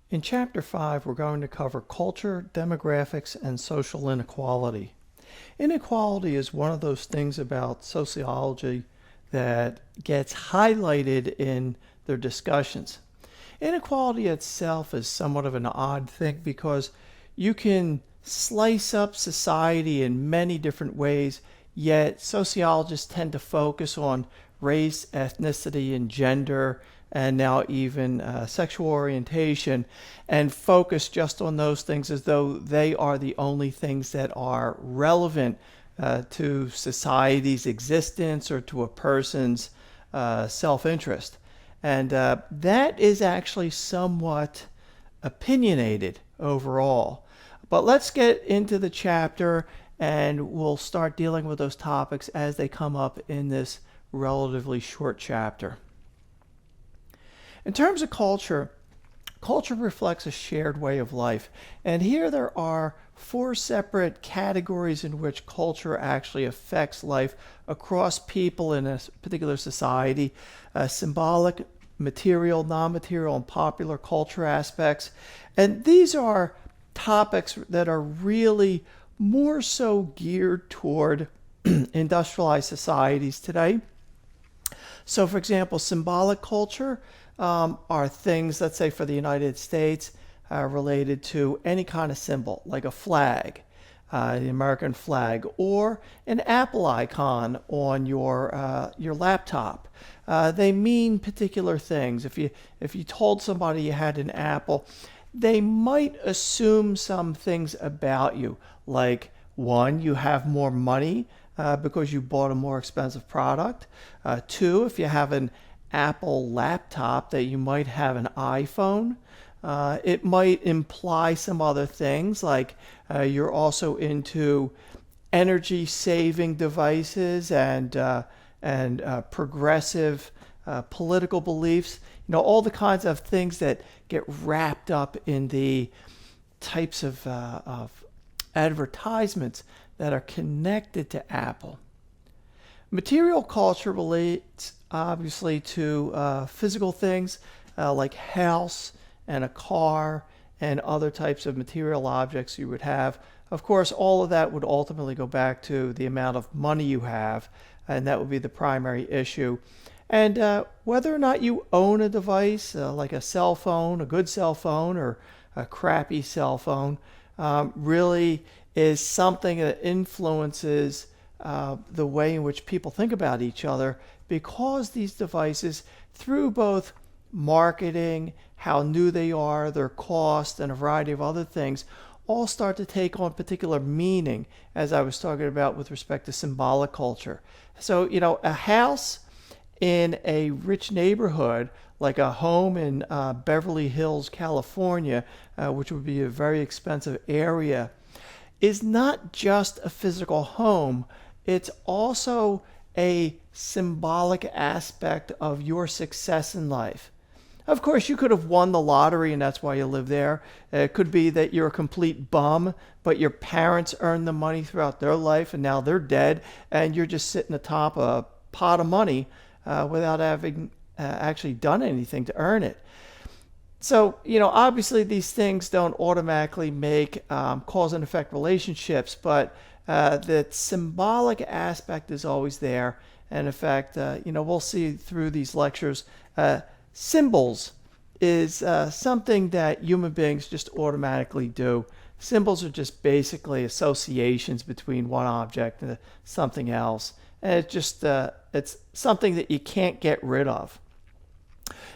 In Chapter 5, we're going to cover culture, demographics, and social inequality. Inequality is one of those things about sociology that gets highlighted in their discussions. Inequality itself is somewhat of an odd thing because you can slice up society in many different ways, yet sociologists tend to focus on race, ethnicity, and gender, and now even sexual orientation, and focus just on those things as though they are the only things that are relevant to society's existence or to a person's self-interest. And that is actually somewhat opinionated overall. But let's get into the chapter and we'll start dealing with those topics as they come up in this relatively short chapter. In terms of culture, culture reflects a shared way of life. And here there are 4 separate categories in which culture actually affects life across people in a particular society. Symbolic, material, non-material, and popular culture aspects. And these are topics that are really more so geared toward industrialized societies today. So, for example, symbolic culture are things, let's say for the United States, related to any kind of symbol, like a flag, the American flag, or an Apple icon on your laptop. They mean particular things. If you told somebody you had an Apple, they might assume some things about you, like 1, you have more money because you bought a more expensive product. 2, if you have an Apple laptop, that you might have an iPhone. It might imply some other things, like you're also into energy saving devices and progressive political beliefs. You know, all the kinds of things that get wrapped up in the types of advertisements that are connected to Apple. Material culture relates obviously to physical things like house and a car and other types of material objects you would have. Of course, all of that would ultimately go back to the amount of money you have, and that would be the primary issue. And whether or not you own a device like a cell phone, a good cell phone, or a crappy cell phone, really is something that influences the way in which people think about each other, because these devices, through both marketing, how new they are, their cost, and a variety of other things, all start to take on particular meaning, as I was talking about with respect to symbolic culture. So, you know, a house in a rich neighborhood, like a home in Beverly Hills, California, which would be a very expensive area, is not just a physical home. It's also a symbolic aspect of your success in life. Of course, you could have won the lottery and that's why you live there. It could be that you're a complete bum, but your parents earned the money throughout their life and now they're dead, and you're just sitting atop a pot of money without having actually done anything to earn it. So, you know, obviously these things don't automatically make cause and effect relationships, but the symbolic aspect is always there. And in fact, you know, we'll see through these lectures, symbols is something that human beings just automatically do. Symbols are just basically associations between one object and something else. And it's just, it's something that you can't get rid of.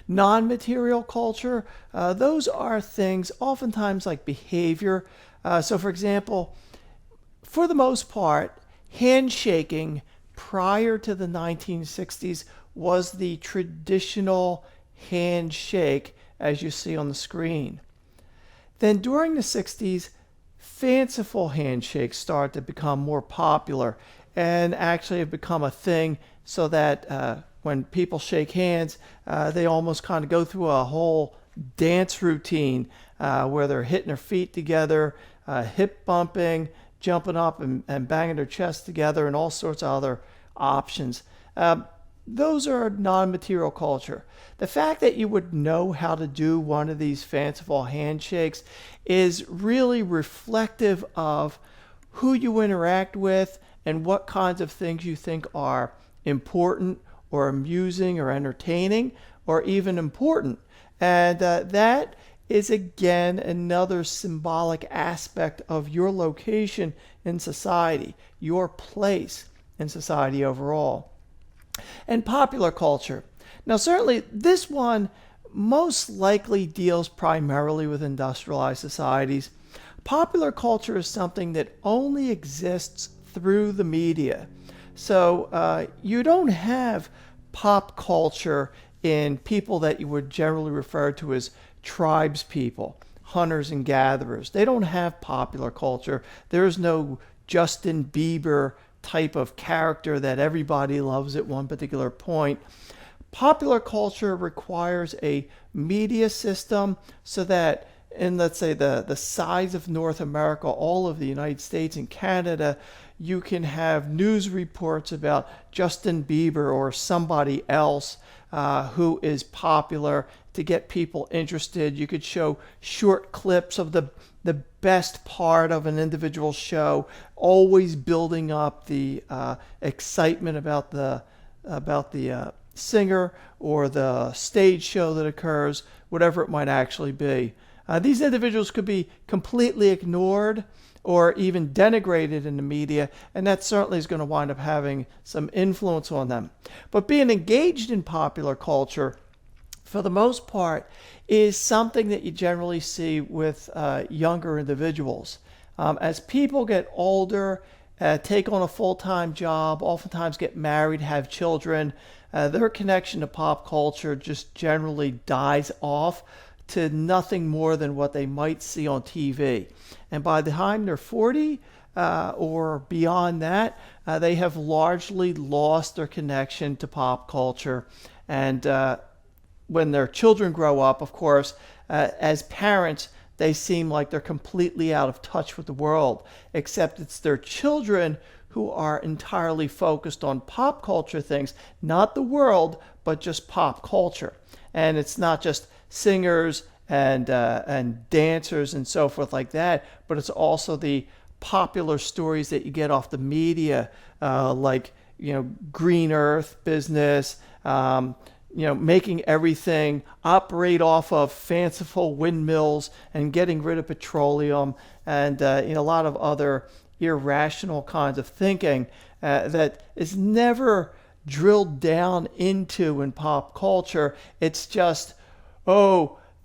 Non-material culture, those are things oftentimes like behavior. So for example, for the most part, handshaking prior to the 1960s was the traditional handshake as you see on the screen. Then during the 60s, fanciful handshakes started to become more popular and actually have become a thing, so that when people shake hands, they almost kind of go through a whole dance routine where they're hitting their feet together, hip bumping, jumping up and banging their chest together, and all sorts of other options. those are non-material culture. The fact that you would know how to do one of these fanciful handshakes is really reflective of who you interact with and what kinds of things you think are important or amusing or entertaining or even important. And that is again another symbolic aspect of your location in society, your place in society overall. And popular culture. Now, certainly this one most likely deals primarily with industrialized societies. Popular culture is something that only exists through the media. So you don't have pop culture in people that you would generally refer to as tribes people, hunters and gatherers. They don't have popular culture. There is no Justin Bieber type of character that everybody loves at one particular point. Popular culture requires a media system so that in, let's say, the size of North America, all of the United States and Canada, you can have news reports about Justin Bieber or somebody else who is popular to get people interested. You could show short clips of the best part of an individual show, always building up the excitement about the singer or the stage show that occurs, whatever it might actually be. These individuals could be completely ignored or even denigrated in the media, and that certainly is going to wind up having some influence on them. But being engaged in popular culture, for the most part, is something that you generally see with younger individuals. As people get older, take on a full-time job, oftentimes get married, have children, their connection to pop culture just generally dies off to nothing more than what they might see on TV. And by the time they're 40 or beyond that, they have largely lost their connection to pop culture. And when their children grow up, of course, as parents, they seem like they're completely out of touch with the world, except it's their children who are entirely focused on pop culture things, not the world, but just pop culture. And it's not just singers and dancers and so forth like that, but it's also the popular stories that you get off the media, like Green Earth business, making everything operate off of fanciful windmills and getting rid of petroleum and a lot of other irrational kinds of thinking that is never drilled down into in pop culture. It's just,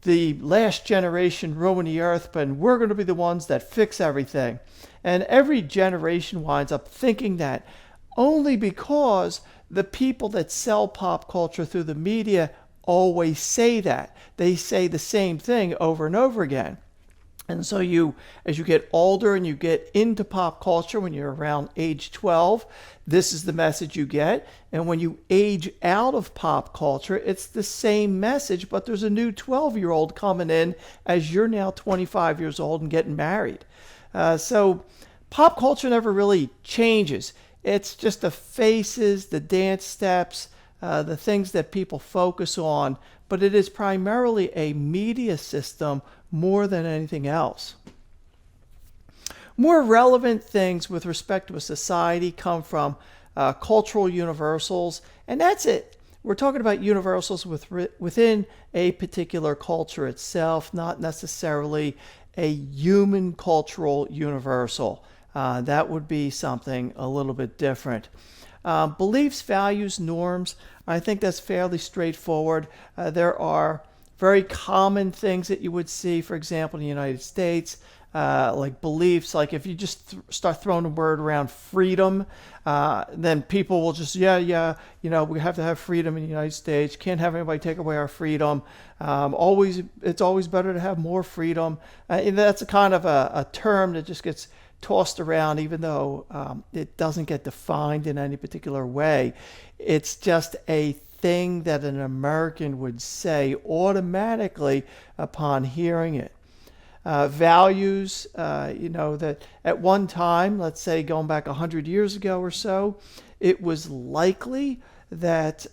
the last generation ruined the earth, but we're going to be the ones that fix everything. And every generation winds up thinking that only because the people that sell pop culture through the media always say that. They say the same thing over and over again. And so as you get older and you get into pop culture, when you're around age 12, this is the message you get. And when you age out of pop culture, it's the same message, but there's a new 12-year-old coming in as you're now 25 years old and getting married. So pop culture never really changes. It's just the faces, the dance steps, the things that people focus on, but it is primarily a media system more than anything else. More relevant things with respect to a society come from cultural universals, and that's it. We're talking about universals within a particular culture itself, not necessarily a human cultural universal. That would be something a little bit different. Beliefs, values, norms, I think that's fairly straightforward. There are very common things that you would see, for example, in the United States, like beliefs, like if you just start throwing the word around freedom, then people will just, we have to have freedom in the United States. Can't have anybody take away our freedom. It's always better to have more freedom. And that's a kind of a term that just gets tossed around, even though it doesn't get defined in any particular way. It's just a thing that an American would say automatically upon hearing it. Values, that at one time, let's say going back 100 years ago or so, it was likely that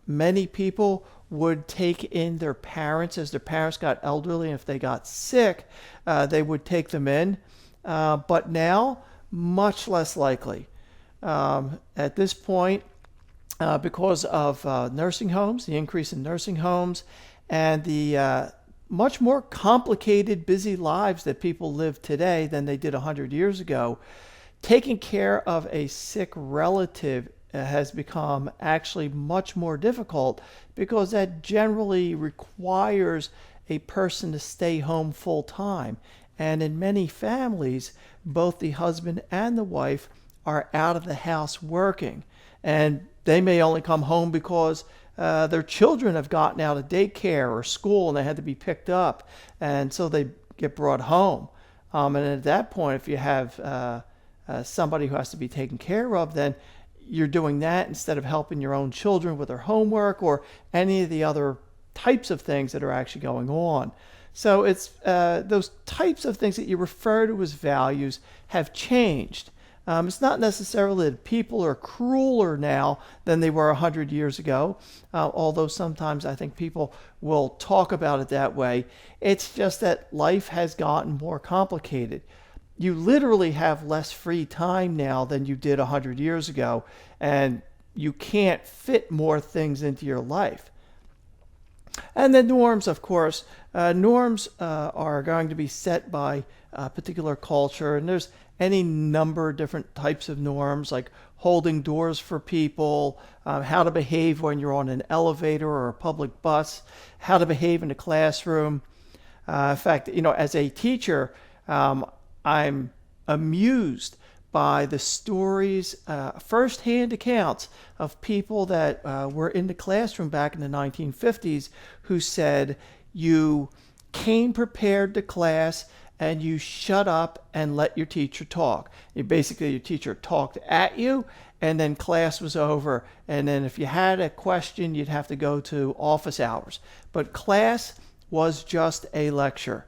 many people would take in their parents as their parents got elderly, and if they got sick, they would take them in. But now, much less likely. At this point, because of nursing homes, the increase in nursing homes, and the much more complicated, busy lives that people live today than they did 100 years ago, taking care of a sick relative has become actually much more difficult, because that generally requires a person to stay home full time. And in many families, both the husband and the wife are out of the house working. And they may only come home because their children have gotten out of daycare or school and they had to be picked up. And so they get brought home. And at that point, if you have somebody who has to be taken care of, then you're doing that instead of helping your own children with their homework or any of the other types of things that are actually going on. So it's those types of things that you refer to as values have changed. It's not necessarily that people are crueler now than they were 100 years ago, although sometimes I think people will talk about it that way. It's just that life has gotten more complicated. You literally have less free time now than you did 100 years ago, and you can't fit more things into your life. And then norms, of course. Norms are going to be set by a particular culture, and there's any number of different types of norms, like holding doors for people, how to behave when you're on an elevator or a public bus, how to behave in a classroom. In fact, as a teacher, I'm amused by the stories, first-hand accounts of people that were in the classroom back in the 1950s who said, you came prepared to class and you shut up and let your teacher talk. Your teacher talked at you, and then class was over. And then if you had a question, you'd have to go to office hours. But class was just a lecture.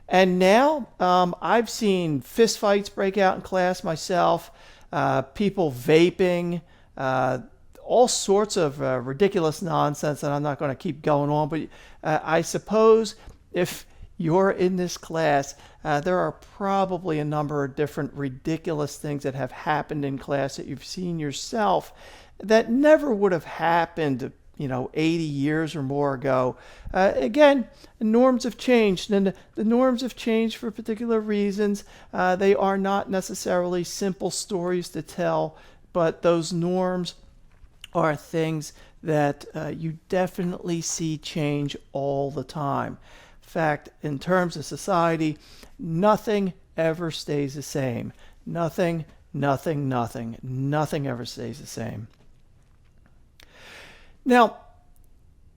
And now I've seen fistfights break out in class myself, people vaping, all sorts of ridiculous nonsense that I'm not going to keep going on. But I suppose if you're in this class, there are probably a number of different ridiculous things that have happened in class that you've seen yourself that never would have happened 80 years or more ago. Again, norms have changed, and the norms have changed for particular reasons. They are not necessarily simple stories to tell, but those norms are things that you definitely see change all the time. In fact, in terms of society, nothing ever stays the same. Nothing ever stays the same. Now,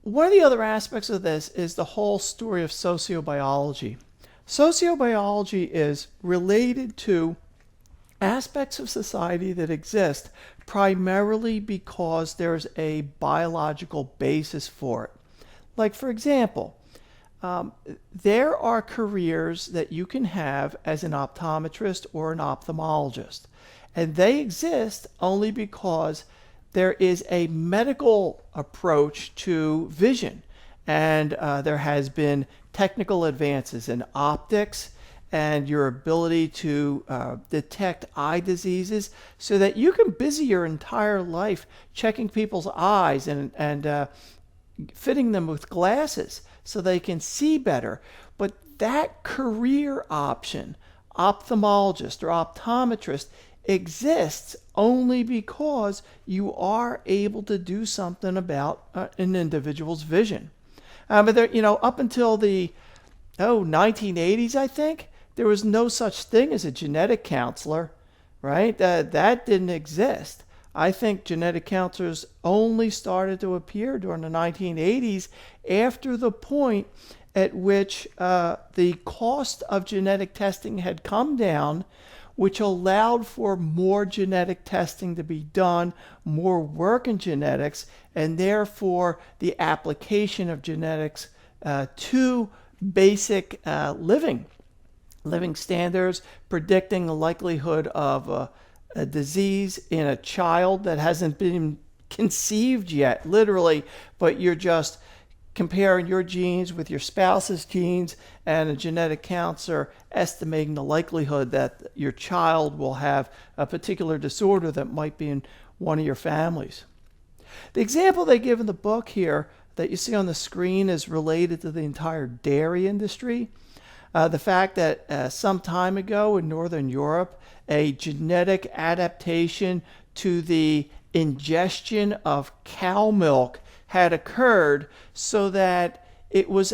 one of the other aspects of this is the whole story of sociobiology. Sociobiology is related to aspects of society that exist primarily because there's a biological basis for it. Like, for example, there are careers that you can have as an optometrist or an ophthalmologist, and they exist only because there is a medical approach to vision, and there has been technical advances in optics and your ability to detect eye diseases, so that you can busy your entire life checking people's eyes and fitting them with glasses so they can see better. But that career option, ophthalmologist or optometrist, exists only because you are able to do something about an individual's vision. But there, up until the 1980s, I think, there was no such thing as a genetic counselor, right? That didn't exist. I think genetic counselors only started to appear during the 1980s, after the point at which the cost of genetic testing had come down, which allowed for more genetic testing to be done, more work in genetics, and therefore the application of genetics to basic living standards, predicting the likelihood of a disease in a child that hasn't been conceived yet, literally, but you're just comparing your genes with your spouse's genes, and a genetic counselor estimating the likelihood that your child will have a particular disorder that might be in one of your families. The example they give in the book here that you see on the screen is related to the entire dairy industry. The fact that some time ago in Northern Europe, a genetic adaptation to the ingestion of cow milk had occurred so that it was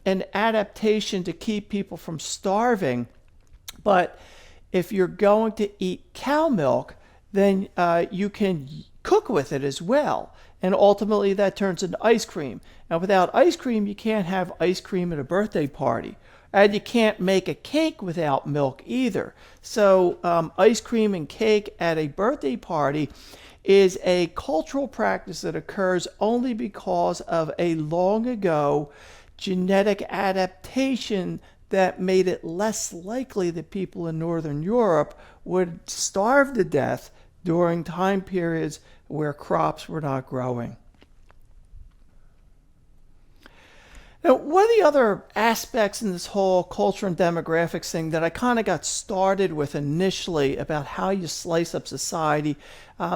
an adaptation to keep people from starving. But if you're going to eat cow milk, then you can cook with it as well. And ultimately that turns into ice cream. Now without ice cream, you can't have ice cream at a birthday party. And you can't make a cake without milk either. So ice cream and cake at a birthday party is a cultural practice that occurs only because of a long ago genetic adaptation that made it less likely that people in Northern Europe would starve to death during time periods where crops were not growing. Now, one of the other aspects in this whole culture and demographics thing that I kind of got started with initially about how you slice up society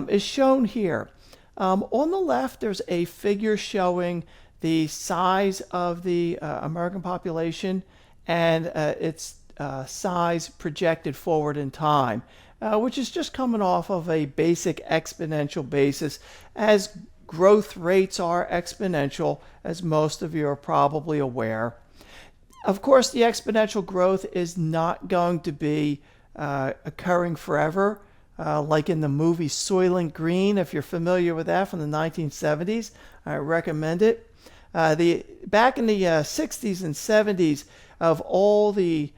is shown here. On the left, there's a figure showing the size of the American population and its size projected forward in time, which is just coming off of a basic exponential basis, as growth rates are exponential, as most of you are probably aware. Of course, the exponential growth is not going to be occurring forever, like in the movie Soylent Green, if you're familiar with that from the 1970s. I recommend it. Back in the 60s and 70s, of all the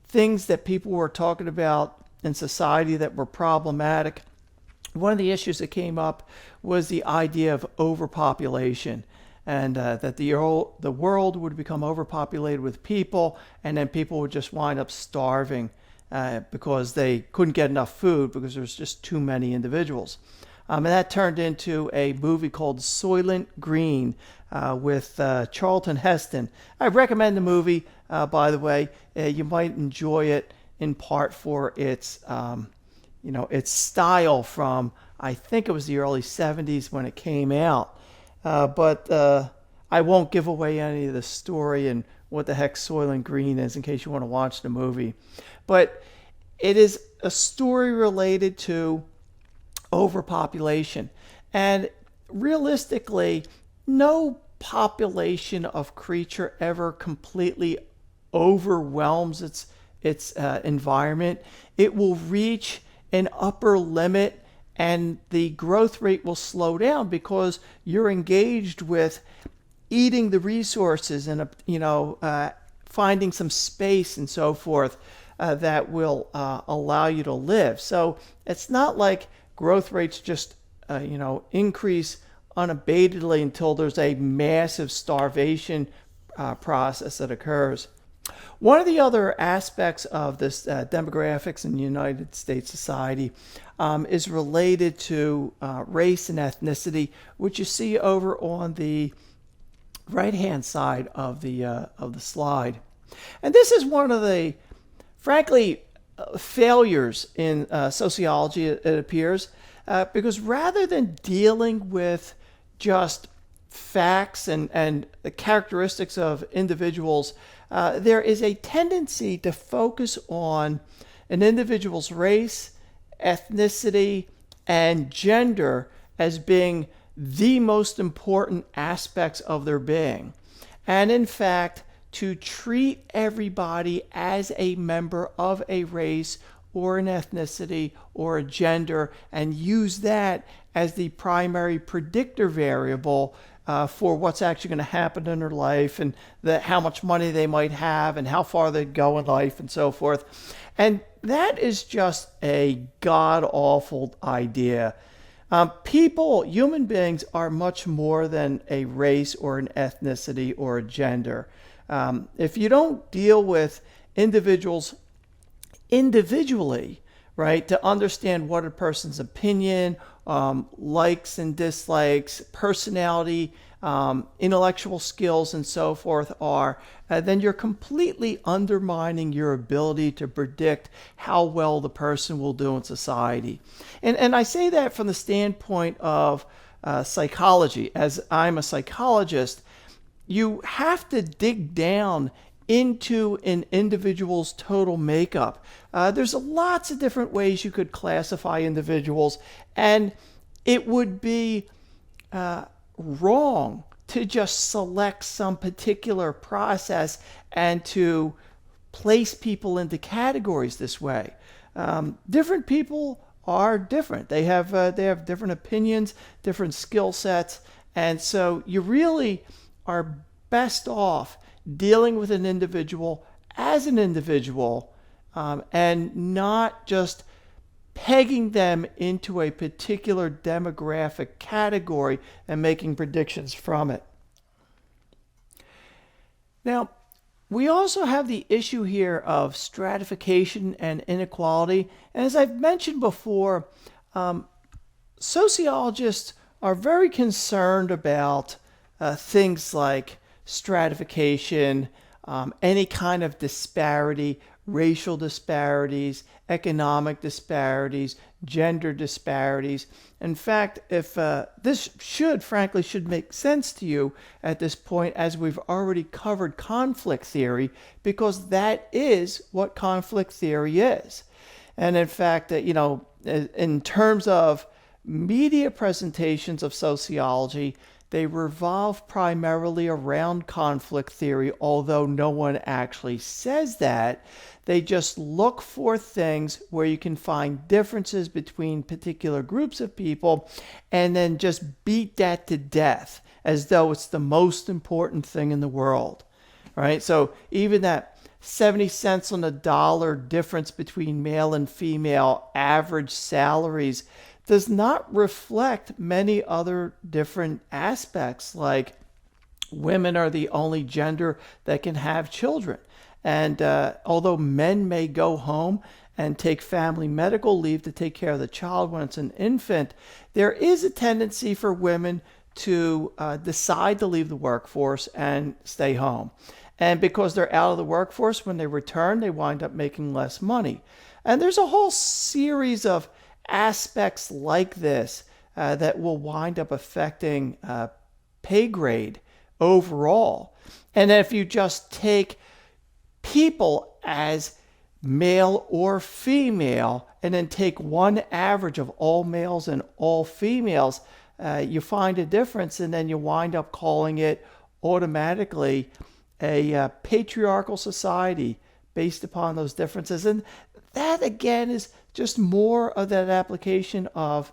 things that people were talking about in society that were problematic, one of the issues that came up was the idea of overpopulation, and that the world would become overpopulated with people, and then people would just wind up starving because they couldn't get enough food because there was just too many individuals. And that turned into a movie called Soylent Green with Charlton Heston. I recommend the movie, by the way. You might enjoy it in part for its its style from, I think it was the early 70s when it came out. But I won't give away any of the story and what the heck Soylent Green is in case you want to watch the movie. But it is a story related to overpopulation. And realistically, no population of creature ever completely overwhelms its environment. It will reach an upper limit and the growth rate will slow down because you're engaged with eating the resources and finding some space and so forth that will allow you to live. So it's not like growth rates just increase unabatedly until there's a massive starvation process that occurs. One of the other aspects of this demographics in United States society is related to race and ethnicity, which you see over on the right-hand side of the slide. And this is one of the, frankly, failures in sociology, it appears, because rather than dealing with just facts and the characteristics of individuals, there is a tendency to focus on an individual's race, ethnicity, and gender as being the most important aspects of their being. And in fact, to treat everybody as a member of a race or an ethnicity or a gender and use that as the primary predictor variable for what's actually going to happen in their life and how much money they might have and how far they go in life and so forth. And that is just a god-awful idea. Human beings are much more than a race or an ethnicity or a gender. If you don't deal with individuals individually right? To understand what a person's opinion, likes and dislikes, personality, intellectual skills, and so forth are, then you're completely undermining your ability to predict how well the person will do in society. And I say that from the standpoint of psychology. As I'm a psychologist, you have to dig down into an individual's total makeup. There's lots of different ways you could classify individuals, and it would be wrong to just select some particular process and to place people into categories this way. Different people are different. They have different opinions, different skill sets, and so you really are best off dealing with an individual as an individual, and not just pegging them into a particular demographic category and making predictions from it. Now, we also have the issue here of stratification and inequality. And as I've mentioned before, sociologists are very concerned about things like stratification, any kind of disparity, racial disparities, economic disparities, gender disparities. In fact, if this should make sense to you at this point, as we've already covered conflict theory, because that is what conflict theory is. And in fact, in terms of media presentations of sociology, they revolve primarily around conflict theory, although no one actually says that. They just look for things where you can find differences between particular groups of people and then just beat that to death as though it's the most important thing in the world, right? So even that 70 cents on the dollar difference between male and female average salaries does not reflect many other different aspects, like women are the only gender that can have children. And although men may go home and take family medical leave to take care of the child when it's an infant, there is a tendency for women to decide to leave the workforce and stay home. And because they're out of the workforce, when they return, they wind up making less money. And there's a whole series of aspects like this that will wind up affecting pay grade overall. And if you just take people as male or female and then take one average of all males and all females, you find a difference, and then you wind up calling it automatically a patriarchal society based upon those differences. And that, again, is just more of that application of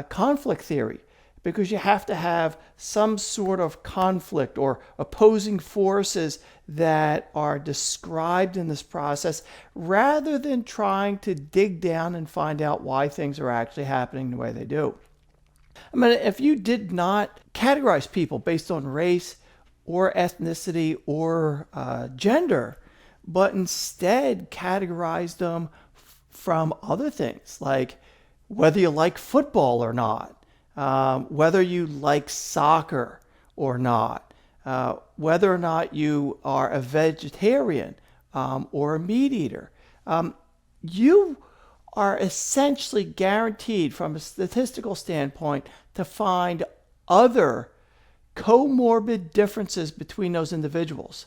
conflict theory, because you have to have some sort of conflict or opposing forces that are described in this process, rather than trying to dig down and find out why things are actually happening the way they do. I mean, if you did not categorize people based on race or ethnicity or gender, but instead categorize them from other things, like whether you like football or not, whether you like soccer or not, whether or not you are a vegetarian or a meat eater, you are essentially guaranteed from a statistical standpoint to find other comorbid differences between those individuals.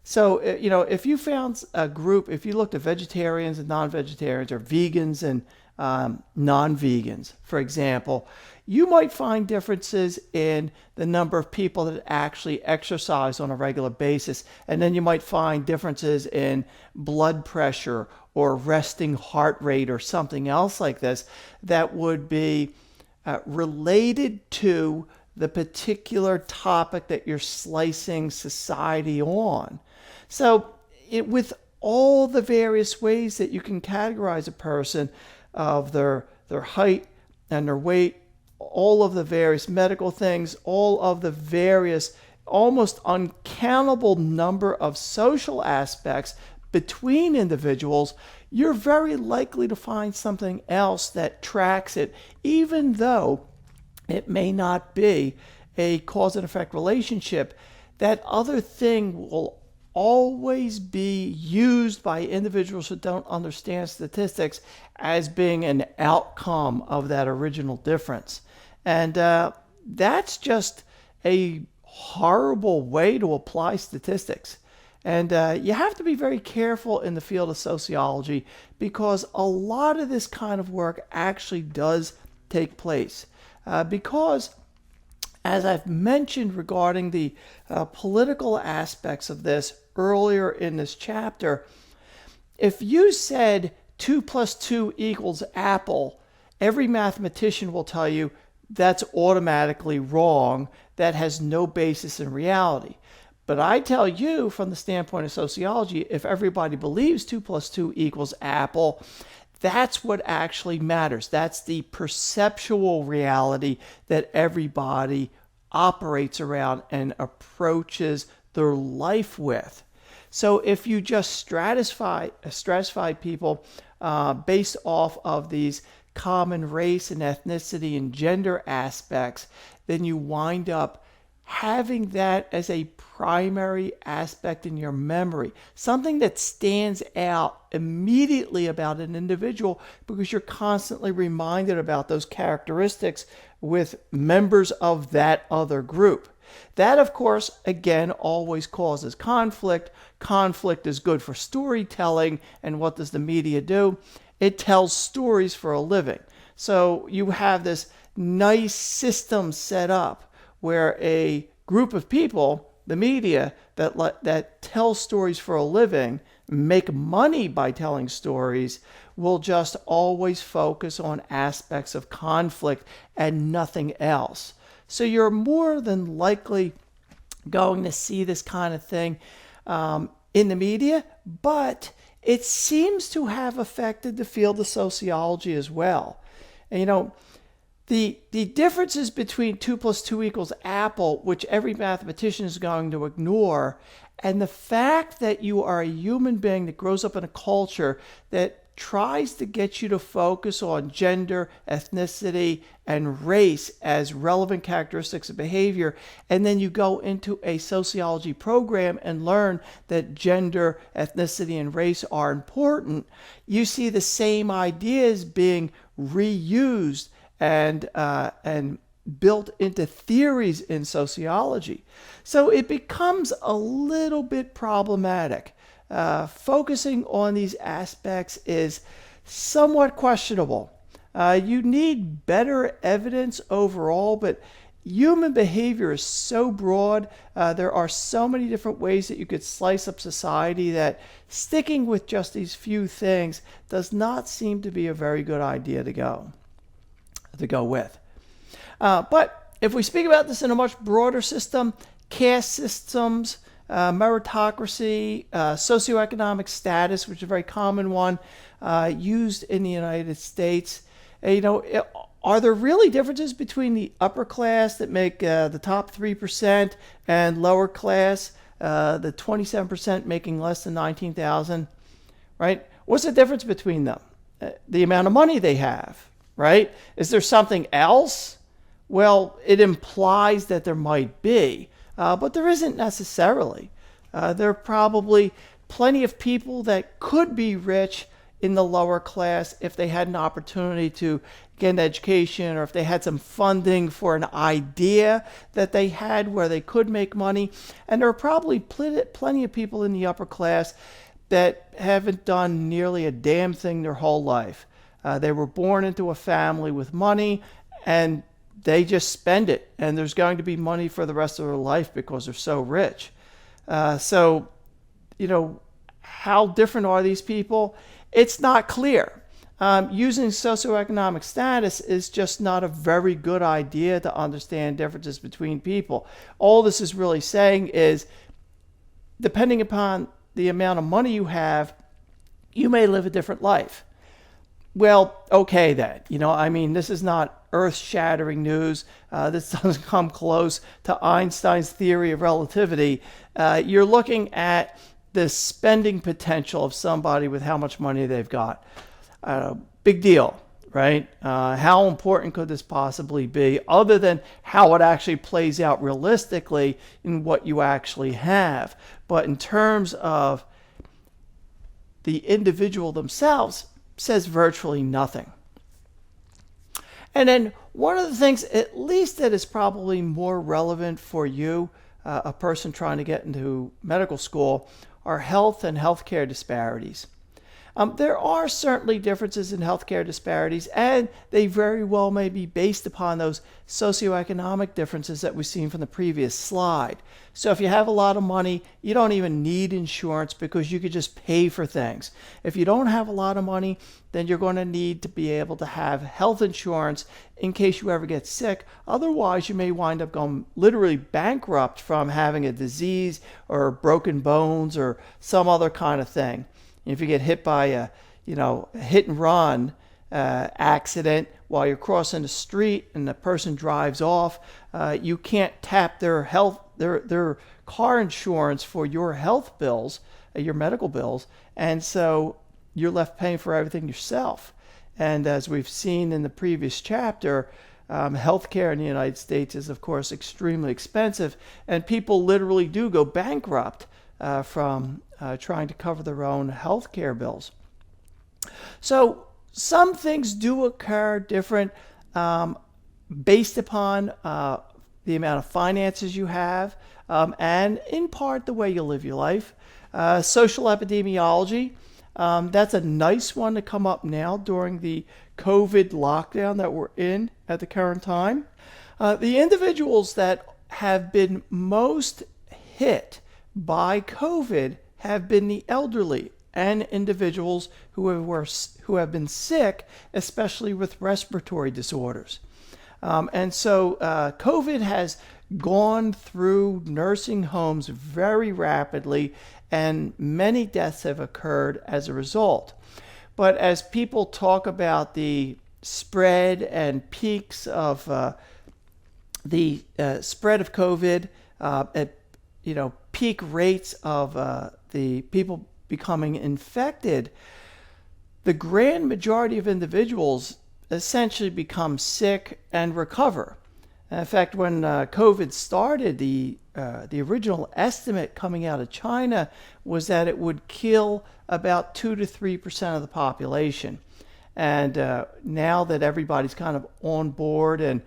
So, if you found a group, if you looked at vegetarians and non-vegetarians, or vegans and non-vegans, for example, you might find differences in the number of people that actually exercise on a regular basis. And then you might find differences in blood pressure or resting heart rate or something else like this that would be related to the particular topic that you're slicing society on. So with all the various ways that you can categorize a person, of their height and their weight, all of the various medical things, all of the various almost uncountable number of social aspects between individuals, you're very likely to find something else that tracks it, even though it may not be a cause and effect relationship. That other thing will always be used by individuals who don't understand statistics as being an outcome of that original difference. And that's just a horrible way to apply statistics. And you have to be very careful in the field of sociology, because a lot of this kind of work actually does take place. Because, as I've mentioned regarding the political aspects of this earlier in this chapter, if you said 2 plus 2 equals apple, every mathematician will tell you that's automatically wrong. That has no basis in reality. But I tell you, from the standpoint of sociology, if everybody believes 2 plus 2 equals apple, that's what actually matters. That's the perceptual reality that everybody operates around and approaches their life with. So if you just stratify people based off of these common race and ethnicity and gender aspects, then you wind up having that as a primary aspect in your memory, something that stands out immediately about an individual, because you're constantly reminded about those characteristics with members of that other group. That, of course, again, always causes conflict. Conflict is good for storytelling, and what does the media do? It tells stories for a living. So you have this nice system set up where a group of people, the media, that tell stories for a living, make money by telling stories, will just always focus on aspects of conflict and nothing else. So you're more than likely going to see this kind of thing in the media, but it seems to have affected the field of sociology as well. And, the differences between 2 plus 2 equals apple, which every mathematician is going to ignore, and the fact that you are a human being that grows up in a culture that tries to get you to focus on gender, ethnicity, and race as relevant characteristics of behavior, and then you go into a sociology program and learn that gender, ethnicity, and race are important, you see the same ideas being reused and built into theories in sociology. So it becomes a little bit problematic. Focusing on these aspects is somewhat questionable. You need better evidence overall, but human behavior is so broad. There are so many different ways that you could slice up society that sticking with just these few things does not seem to be a very good idea to go with. But if we speak about this in a much broader system, caste systems, meritocracy, socioeconomic status, which is a very common one used in the United States. Are there really differences between the upper class that make the top 3% and lower class, the 27% making less than $19,000, right? What's the difference between them? The amount of money they have, right? Is there something else? Well, it implies that there might be. But there isn't necessarily. There are probably plenty of people that could be rich in the lower class if they had an opportunity to get an education, or if they had some funding for an idea that they had where they could make money. And there are probably plenty of people in the upper class that haven't done nearly a damn thing their whole life. They were born into a family with money, and they just spend it, and there's going to be money for the rest of their life because they're so rich. So, how different are these people? It's not clear. Using socioeconomic status is just not a very good idea to understand differences between people. All this is really saying is, depending upon the amount of money you have, you may live a different life. Well, okay then. This is not earth-shattering news. This doesn't come close to Einstein's theory of relativity. You're looking at the spending potential of somebody with how much money they've got. Big deal, right? How important could this possibly be, other than how it actually plays out realistically in what you actually have? But in terms of the individual themselves, says virtually nothing. And then one of the things, at least that is probably more relevant for you, a person trying to get into medical school, are health and healthcare disparities. There are certainly differences in healthcare disparities, and they very well may be based upon those socioeconomic differences that we've seen from the previous slide. So if you have a lot of money, you don't even need insurance because you could just pay for things. If you don't have a lot of money, then you're going to need to be able to have health insurance in case you ever get sick. Otherwise, you may wind up going literally bankrupt from having a disease or broken bones or some other kind of thing. If you get hit by a hit and run accident while you're crossing the street and the person drives off, you can't tap their car insurance for your health bills, your medical bills, and so you're left paying for everything yourself. And as we've seen in the previous chapter, healthcare in the United States is, of course, extremely expensive, and people literally do go bankrupt from trying to cover their own health care bills. So some things do occur different based upon the amount of finances you have, and in part the way you live your life. Social epidemiology, that's a nice one to come up now during the COVID lockdown that we're in at the current time. The individuals that have been most hit by COVID have been the elderly and individuals who have been sick, especially with respiratory disorders. And so COVID has gone through nursing homes very rapidly, and many deaths have occurred as a result. But as people talk about the spread and peaks of the spread of COVID at peak rates of the people becoming infected, the grand majority of individuals essentially become sick and recover. In fact, when COVID started, the original estimate coming out of China was that it would kill about 2 to 3% of the population. And now that everybody's kind of on board and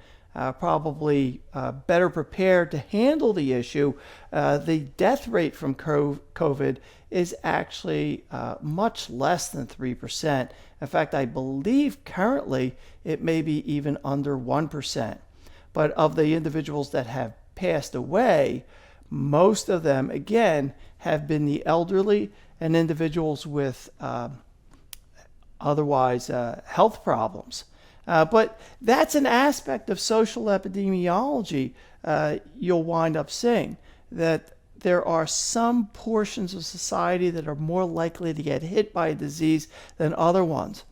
probably better prepared to handle the issue, the death rate from COVID is actually much less than 3%. In fact, I believe currently it may be even under 1%. But of the individuals that have passed away, most of them, again, have been the elderly and individuals with otherwise health problems. But that's an aspect of social epidemiology you'll wind up seeing, that there are some portions of society that are more likely to get hit by a disease than other ones.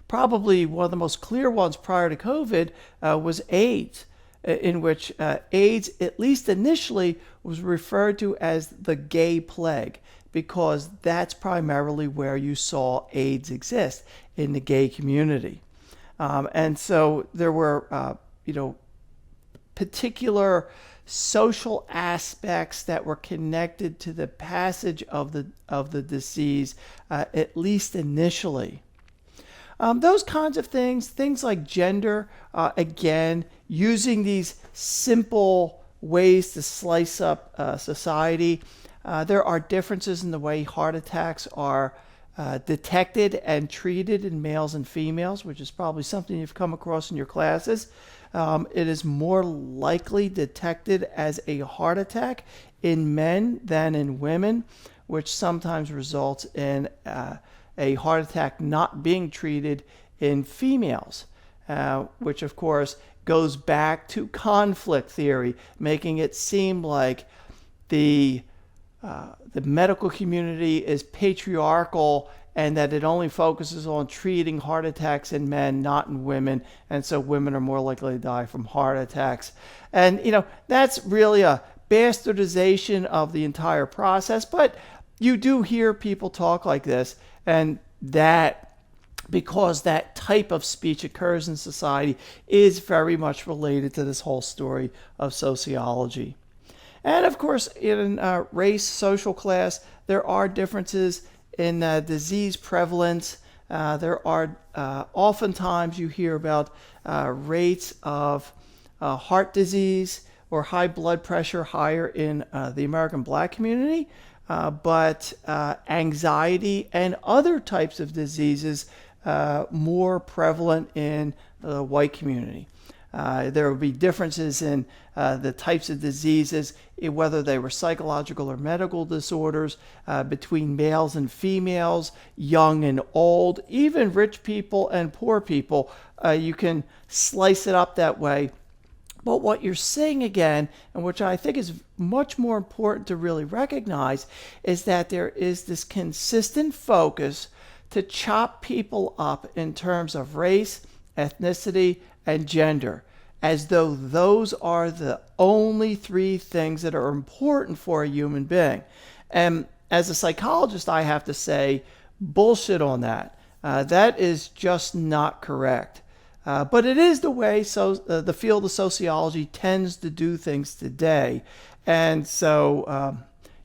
Probably one of the most clear ones prior to COVID was AIDS, in which AIDS, at least initially, was referred to as the gay plague, because that's primarily where you saw AIDS exist, in the gay community. And so there were, particular social aspects that were connected to the passage of the disease, at least initially. Those kinds of things like gender, again, using these simple ways to slice up society. There are differences in the way heart attacks are detected and treated in males and females, which is probably something you've come across in your classes. It is more likely detected as a heart attack in men than in women, which sometimes results in a heart attack not being treated in females, which of course goes back to conflict theory, making it seem like the medical community is patriarchal and that it only focuses on treating heart attacks in men, not in women, and so women are more likely to die from heart attacks. And that's really a bastardization of the entire process, but you do hear people talk like this, and that because that type of speech occurs in society is very much related to this whole story of sociology. And of course, in race, social class, there are differences in disease prevalence. There are oftentimes you hear about rates of heart disease or high blood pressure higher in the American black community, but anxiety and other types of diseases more prevalent in the white community. There will be differences in the types of diseases, whether they were psychological or medical disorders, between males and females, young and old, even rich people and poor people. You can slice it up that way. But what you're seeing again, and which I think is much more important to really recognize, is that there is this consistent focus to chop people up in terms of race, ethnicity, and gender, as though those are the only three things that are important for a human being. And as a psychologist, I have to say, bullshit on that. That is just not correct. But it is the way the field of sociology tends to do things today. And so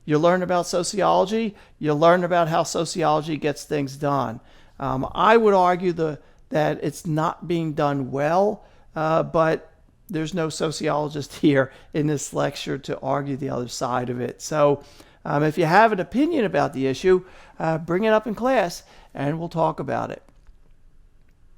you learn about sociology, you learn about how sociology gets things done. I would argue that it's not being done well, but there's no sociologist here in this lecture to argue the other side of it. So if you have an opinion about the issue, bring it up in class and we'll talk about it.